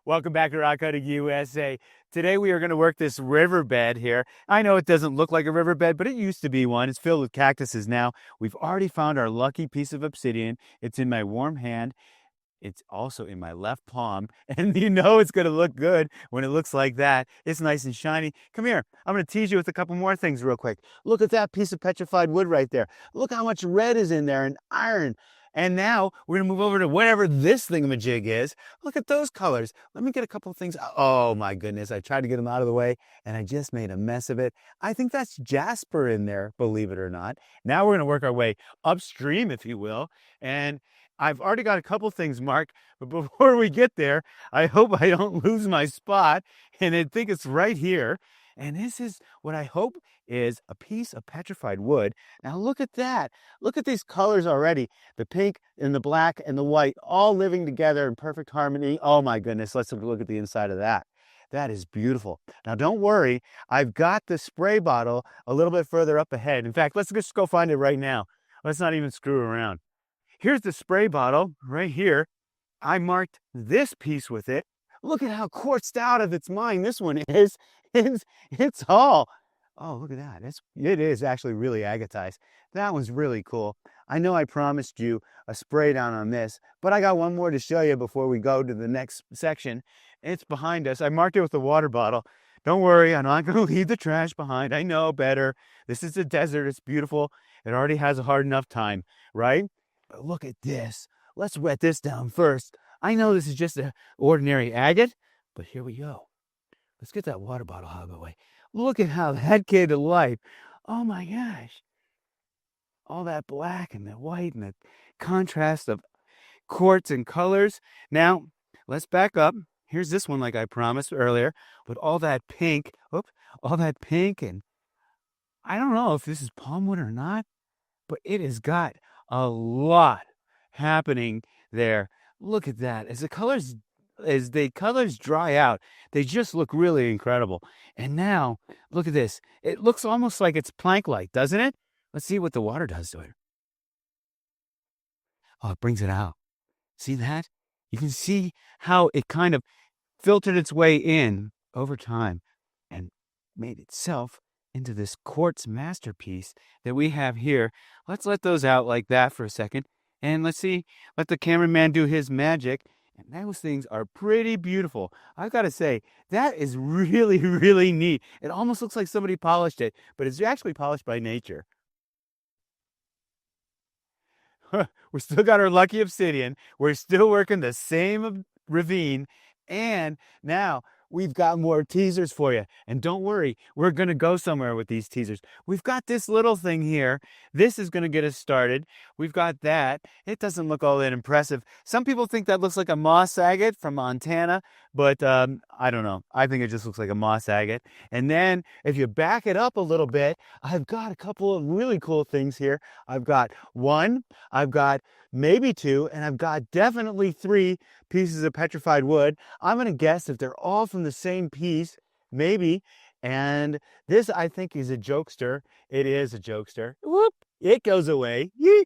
Welcome back to Rockhound, USA. Today we are going to work this riverbed here. I know it doesn't look like a riverbed, but it used to be one. It's filled with cactuses now. We've already found our lucky piece of obsidian. It's in my warm hand. It's also in my left palm, and you know it's going to look good when it looks like that. It's nice and shiny. Come here. I'm going to tease you with a couple more things real quick. Look at that piece of petrified wood right there. Look how much red is in there and iron. And now we're going to move over to whatever this thingamajig is. Look at those colors. Let me get a couple of things. Oh my goodness. I tried to get them out of the way and I just made a mess of it. I think that's jasper in there, believe it or not. Now we're going to work our way upstream, if you will. And I've already got a couple things marked, but before we get there, I hope I don't lose my spot. And I think it's right here. And this is what I hope is a piece of petrified wood. Now look at that. Look at these colors already. The pink and the black and the white all living together in perfect harmony. Oh my goodness, let's look at the inside of that. That is beautiful. Now don't worry, I've got the spray bottle a little bit further up ahead. In fact, let's just go find it right now. Let's not even screw around. Here's the spray bottle right here. I marked this piece with it. Look at how quartzed out of its mind this one is. It's all. Oh, look at that. It is actually really agatized. That one's really cool. I know I promised you a spray down on this, but I got one more to show you before we go to the next section. It's behind us. I marked it with a water bottle. Don't worry, I'm not going to leave the trash behind. I know better. This is a desert. It's beautiful. It already has a hard enough time, right? But look at this. Let's wet this down first. I know this is just an ordinary agate, but here we go. Let's get that water bottle out of the way. Look at how that came to life. Oh my gosh. All that black and the white and the contrast of quartz and colors. Now, let's back up. Here's this one like I promised earlier, with all that pink. All that pink, and I don't know if this is palm wood or not, but it has got a lot happening there. Look at that. As the colors dry out, they just look really incredible. And now, look at this. It looks almost like it's plank-like, doesn't it? Let's see what the water does to it. Oh, it brings it out. See that? You can see how it kind of filtered its way in over time and made itself into this quartz masterpiece that we have here. Let's let those out like that for a second. And let the cameraman do his magic. And those things are pretty beautiful. I've got to say, that is really, really neat. It almost looks like somebody polished it, but it's actually polished by nature. We still got our lucky obsidian. We're still working the same ravine. And now we've got more teasers for you. And don't worry, we're going to go somewhere with these teasers. We've got this little thing here. This is going to get us started. We've got that. It doesn't look all that impressive. Some people think that looks like a moss agate from Montana, but I don't know. I think it just looks like a moss agate. And then if you back it up a little bit, I've got a couple of really cool things here. I've got one, I've got maybe two, and I've got definitely three pieces of petrified wood. I'm going to guess if they're all from the same piece, maybe. And this, I think, is a jokester. It is a jokester. Whoop! It goes away. Yeet!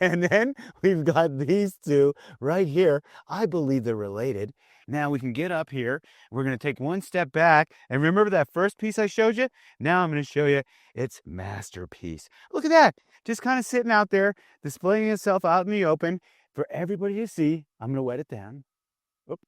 And then we've got these two right here. I believe they're related. Now we can get up here. We're going to take one step back. And remember that first piece I showed you? Now I'm going to show you its masterpiece. Look at that. Just kind of sitting out there, displaying itself out in the open for everybody to see. I'm going to wet it down. Oop.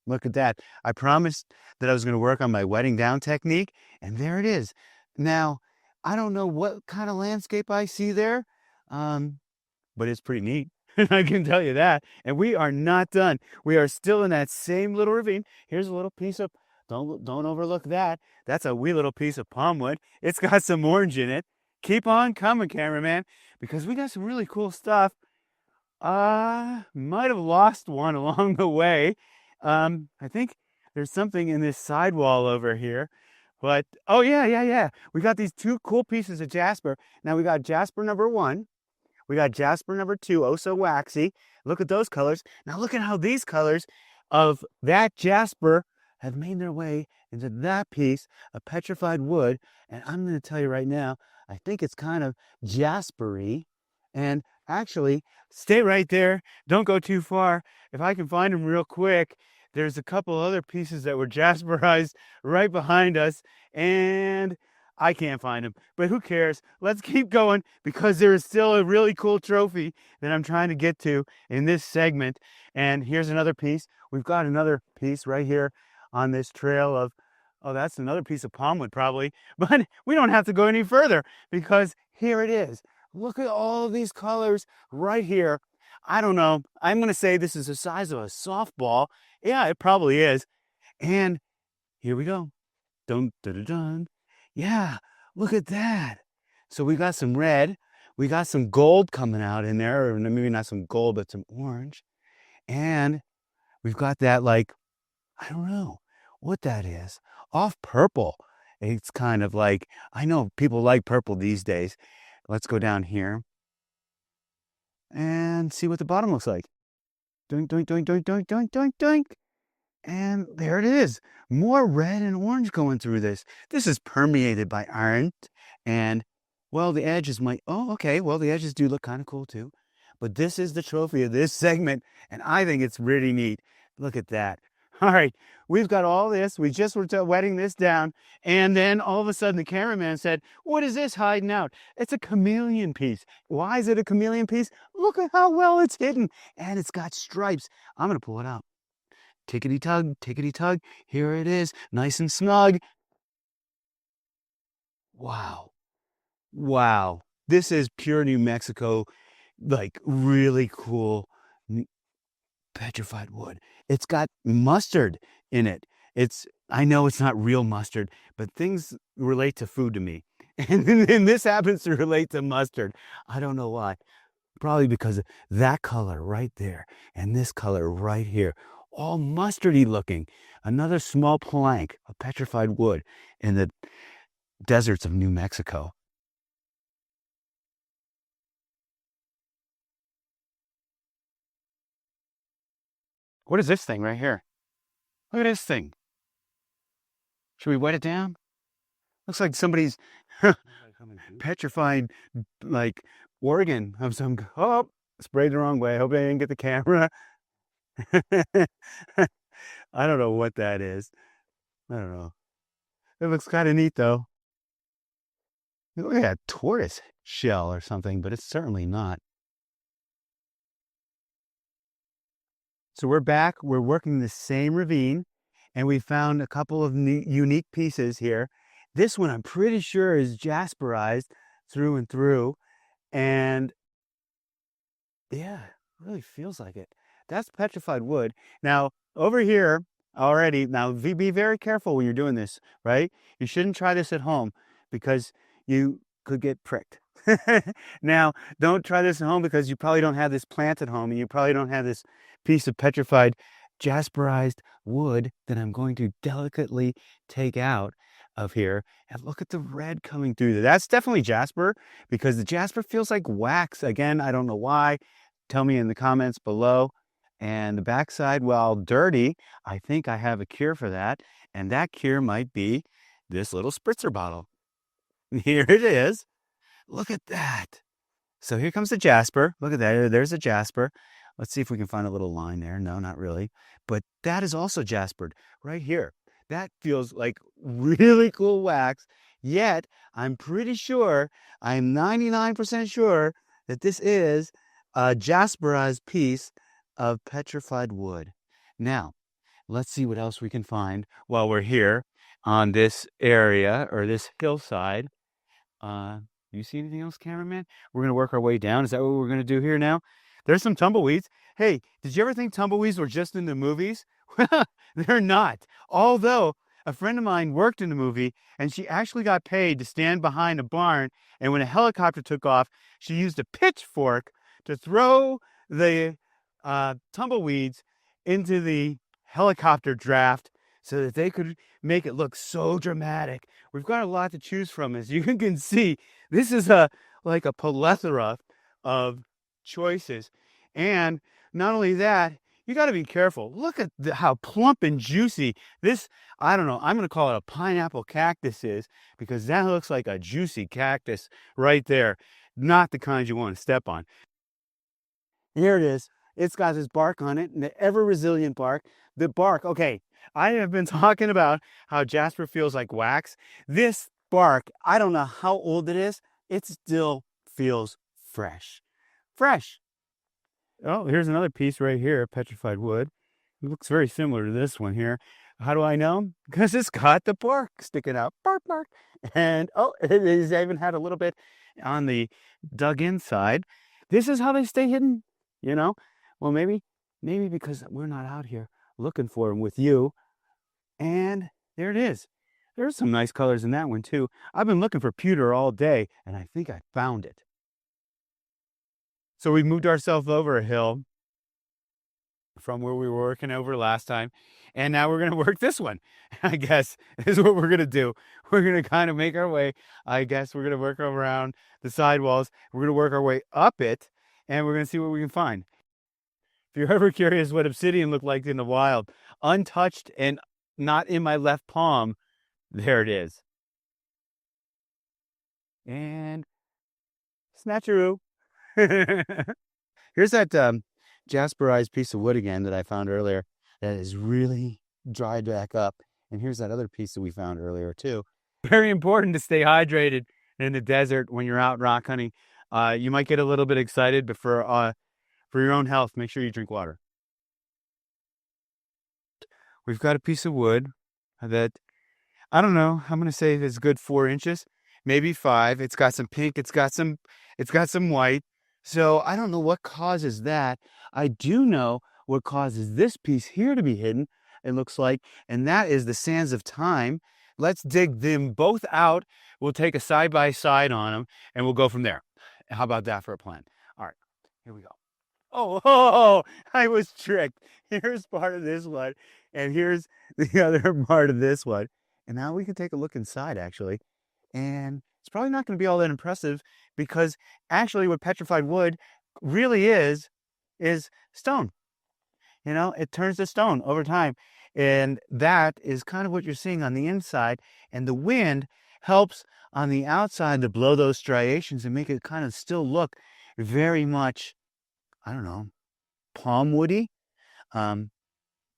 Look at that. I promised that I was going to work on my wetting down technique, and there it is. Now, I don't know what kind of landscape I see there, but it's pretty neat. I can tell you that. And we are not done. We are still in that same little ravine. Here's a little piece of, don't overlook that. That's a wee little piece of palm wood. It's got some orange in it. Keep on coming, cameraman, because we got some really cool stuff. Might have lost one along the way. I think there's something in this sidewall over here. But, oh yeah. We got these two cool pieces of jasper. Now we got jasper number one. We got jasper number two, oh so waxy. Look at those colors. Now look at how these colors of that jasper have made their way into that piece of petrified wood. And I'm going to tell you right now, I think it's kind of jaspery. And Actually, stay right there. Don't go too far. If I can find them real quick, there's a couple other pieces that were jasperized right behind us, and I can't find them. But who cares? Let's keep going because there is still a really cool trophy that I'm trying to get to in this segment. And here's another piece. We've got another piece right here on this trail of, oh, that's another piece of palmwood probably. But we don't have to go any further because here it is. Look at all of these colors right here. I don't know. I'm going to say this is the size of a softball. Yeah, it probably is. And here we go. Dun, dun, dun, dun. Yeah, look at that. So we got some red. We got some gold coming out in there, or maybe not some gold, but some orange. And we've got that, like, I don't know what that is. Off purple. It's kind of like, I know people like purple these days. Let's go down here and see what the bottom looks like. Doink, doink, doink, doink, doink, doink, doink, doink. And there it is. More red and orange going through this. This is permeated by iron. And, well, the edges might, oh, okay. Well, the edges do look kind of cool too. But this is the trophy of this segment. And I think it's really neat. Look at that. All right, we've got all this. We just were wetting this down. And then all of a sudden the cameraman said, what is this hiding out? It's a chameleon piece. Why is it a chameleon piece? Look at how well it's hidden. And it's got stripes. I'm going to pull it out. Tickety tug. Here it is, nice and snug. Wow. Wow. This is pure New Mexico, like really cool petrified wood. It's got mustard in it. I know it's not real mustard, but things relate to food to me. And this happens to relate to mustard. I don't know why. Probably because of that color right there and this color right here. All mustardy looking. Another small plank of petrified wood in the deserts of New Mexico. What is this thing right here? Look at this thing. Should we wet it down? Looks like somebody's petrified, like, organ of some. Oh, sprayed the wrong way. I hope I didn't get the camera. I don't know what that is. I don't know. It looks kind of neat though. It looks like a tortoise shell or something, but it's certainly not. So we're back. We're working the same ravine, and we found a couple of unique pieces here. This one I'm pretty sure is jasperized through and through, and yeah, it really feels like it. That's petrified wood. Now, over here already, now be very careful when you're doing this, right? You shouldn't try this at home because you could get pricked. Now, don't try this at home because you probably don't have this plant at home and you probably don't have this piece of petrified jasperized wood that I'm going to delicately take out of here. And look at the red coming through there. That's definitely jasper because the jasper feels like wax. Again, I don't know why. Tell me in the comments below. And the backside, well, dirty. I think I have a cure for that. And that cure might be this little spritzer bottle. Here it is. Look at that. So here comes the jasper. Look at that. There's a jasper. Let's see if we can find a little line there. No, not really. But that is also jaspered right here. That feels like really cool wax. Yet, I'm pretty sure, I'm 99% sure that this is a jasperized piece of petrified wood. Now, let's see what else we can find while we're here on this area or this hillside. You see anything else, cameraman? We're going to work our way down. Is that what we're going to do here now? There's some tumbleweeds. Hey, did you ever think tumbleweeds were just in the movies? They're not. Although a friend of mine worked in the movie and she actually got paid to stand behind a barn. And when a helicopter took off, she used a pitchfork to throw the tumbleweeds into the helicopter draft so that they could make it look so dramatic. We've got a lot to choose from, as you can see. This is like a plethora of choices. And not only that, you got to be careful. Look at how plump and juicy this, I don't know, I'm going to call it a pineapple cactus is, because that looks like a juicy cactus right there. Not the kind you want to step on. Here it is. It's got this bark on it, and the ever resilient bark. The bark, okay, I have been talking about how jasper feels like wax. This bark, I don't know how old it is, it still feels fresh. Fresh. Oh, here's another piece right here, petrified wood. It looks very similar to this one here. How do I know? Because it's got the bark sticking out. Bark, bark. And oh, it has even had a little bit on the dug in side. This is how they stay hidden, you know? Well, maybe because we're not out here looking for them with you. And there it is. There's some nice colors in that one too. I've been looking for pewter all day, and I think I found it. So we moved ourselves over a hill from where we were working over last time. And now we're going to work this one. I guess is what we're going to do. We're going to kind of make our way. I guess we're going to work around the sidewalls. We're going to work our way up it, and we're going to see what we can find. If you're ever curious what obsidian looked like in the wild, untouched and not in my left palm, there it is. And snatcheroo. Here's that jasperized piece of wood again that I found earlier that is really dried back up. And here's that other piece that we found earlier too. Very important to stay hydrated in the desert when you're out rock hunting. You might get a little bit excited, but for your own health, make sure you drink water. We've got a piece of wood that, I don't know, I'm going to say it's good 4 inches, maybe 5. It's got some pink, it's got some white. So I don't know what causes that. I do know what causes this piece here to be hidden, it looks like, and that is the sands of time. Let's dig them both out. We'll take a side-by-side on them, and we'll go from there. How about that for a plan? All right, here we go. Oh, I was tricked. Here's part of this one, and here's the other part of this one. And now we can take a look inside, actually. And it's probably not going to be all that impressive because actually what petrified wood really is stone. You know, it turns to stone over time. And that is kind of what you're seeing on the inside. And the wind helps on the outside to blow those striations and make it kind of still look very much, I don't know, palm woody,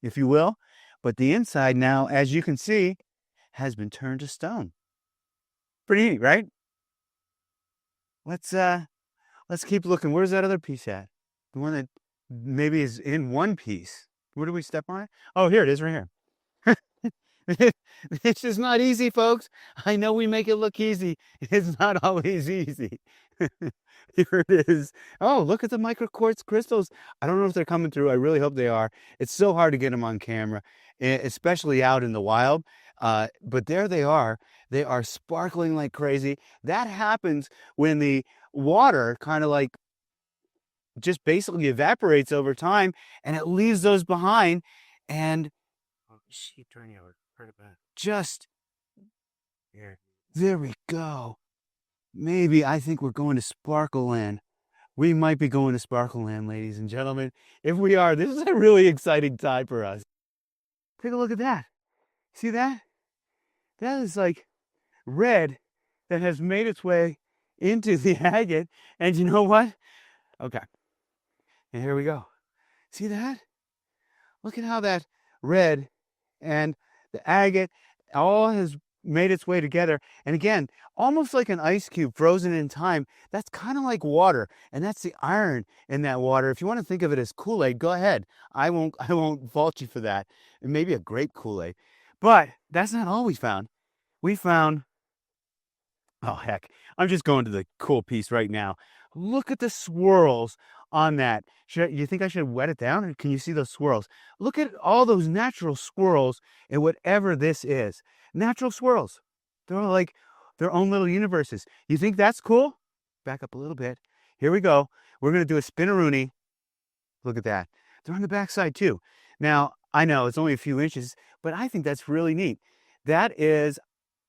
if you will. But the inside now, as you can see, has been turned to stone. Pretty neat, right? Let's keep looking. Where's that other piece at? The one that maybe is in one piece. Where do we step on it? Oh, here it is right here. It's just not easy, folks. I know we make it look easy. It's not always easy. Here it is. Oh, look at the micro quartz crystals. I don't know if they're coming through. I really hope they are. It's so hard to get them on camera, especially out in the wild. But there they are. They are sparkling like crazy. That happens when the water kind of like just basically evaporates over time and it leaves those behind. And just there we go. Maybe I think we're going to Sparkle Land. We might be going to Sparkle Land, ladies and gentlemen. If we are, this is a really exciting time for us. Take a look at that. See that? That is like red that has made its way into the agate. And you know what? Okay. And here we go. See that? Look at how that red and the agate all has made its way together. And again, almost like an ice cube frozen in time. That's kind of like water. And that's the iron in that water. If you want to think of it as Kool-Aid, go ahead. I won't fault you for that. And maybe a grape Kool-Aid. But that's not all we found. We found, oh heck, I'm just going to the cool piece right now. Look at the swirls on that. You think I should wet it down? Or can you see those swirls? Look at all those natural swirls in whatever this is. Natural swirls. They're all like their own little universes. You think that's cool? Back up a little bit. Here we go. We're going to do a spinaroonie. Look at that. They're on the backside too. Now, I know it's only a few inches, but I think that's really neat. That is,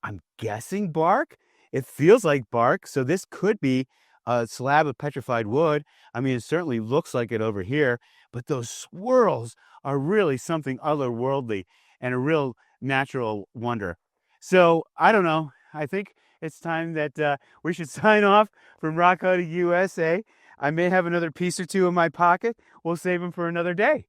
I'm guessing bark. It feels like bark, so this could be a slab of petrified wood. I mean, it certainly looks like it over here, but those swirls are really something otherworldly and a real natural wonder. So, I don't know. I think it's time that we should sign off from Rockhound USA. I may have another piece or two in my pocket. We'll save them for another day.